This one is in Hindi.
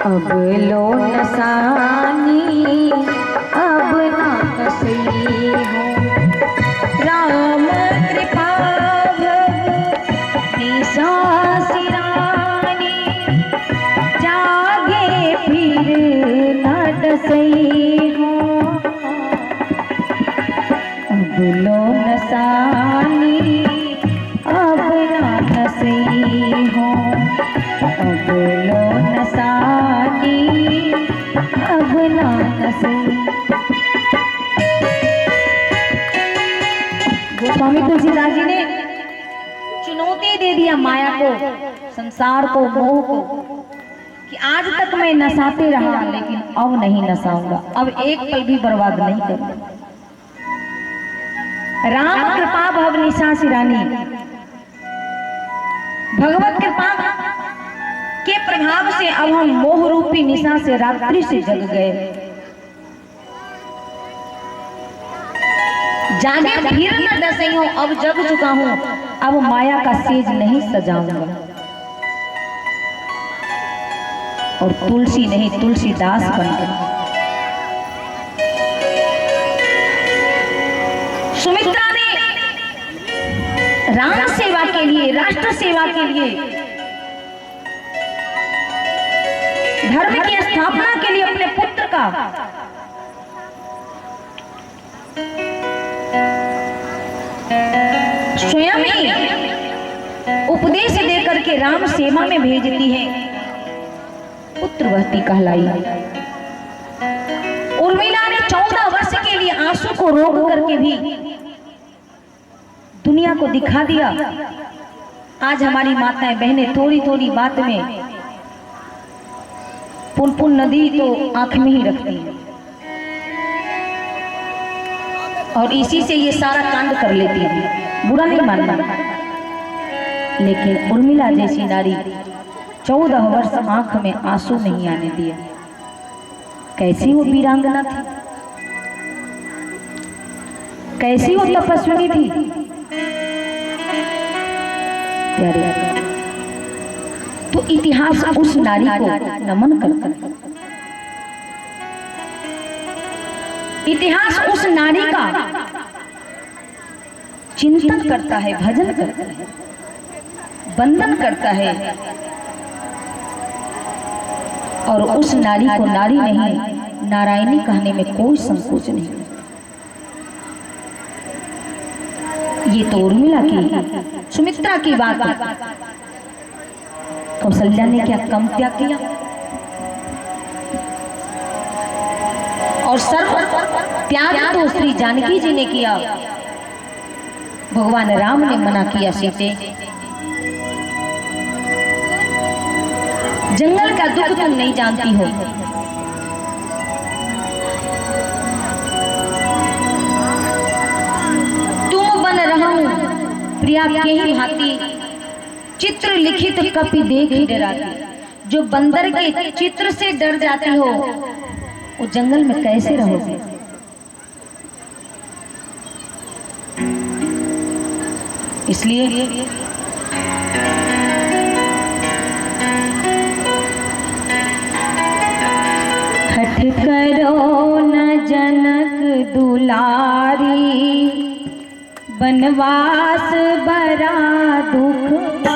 अब लो नसानी अब ना कसई हो, राम कृपा निशा सिरानी, जागे फिर न डसई हो। अब लो नसानी अब ना कसई हो, अब लो नसानी अब ना कसई। गोस्वामी तुलसीदास जी ने चुनौती दे दिया माया को, संसार को, मोह को, कि आज तक मैं नसाते रहा लेकिन अब नहीं नसाऊंगा, अब एक पल भी बर्बाद नहीं करूंगा। राम कृपा भव निशा सिरानी, भगवत कृपा के प्रभाव से अब हम मोह रूपी निशा से, रात्रि से जग गए। जागे फिर न डसई हूं, अब जग चुका हूं, अब माया का सेज नहीं सजाऊंगा। और तुलसी नहीं तुलसीदास बनकर सुमित्रा ने राम सेवा के लिए, राष्ट्र सेवा के लिए, धर्म की स्थापना के लिए अपने पुत्र का स्वयं ही उपदेश देकर के राम सेवा में भेजती है। पुत्रवती कहलाई। उर्मिला ने 14 वर्ष के लिए आंसू को रोक करके भी दुनिया को दिखा दिया। आज हमारी माताएं बहनें थोड़ी थोड़ी बात में पुनपुन नदी तो आंख में ही रखती हैं और इसी से ये सारा कांड कर लेती है। बुरा नहीं मानना, लेकिन उर्मिला जैसी नारी 14 वर्ष आंख में आंसू नहीं आने दिया। कैसी वो वीरांगना थी, कैसी वो तपस्विनी थी। प्यारे, तो इतिहास उस नारी को नमन करता है। इतिहास उस नारी का चिंतन करता है, भजन करता है, वंदन करता है। और उस नारी को नारी नहीं नारायणी कहने में कोई संकोच नहीं। ये तो उर्मिला की, सुमित्रा की बात है। कौशल्या ने क्या कम त्याग किया? और सर्व त्याग तो श्री जानकी जी ने किया। भगवान राम ने मना किया, सीते जंगल का दुख तुम नहीं जानती हो। तुम बन रहूं प्रिया के ही भांति, चित्र लिखित कपि देख डराती। जो बंदर के चित्र से डर जाती हो, वो जंगल में कैसे रहोगे? इसलिए हठ करो न जनक दुलारी, बनवास बड़ा दुख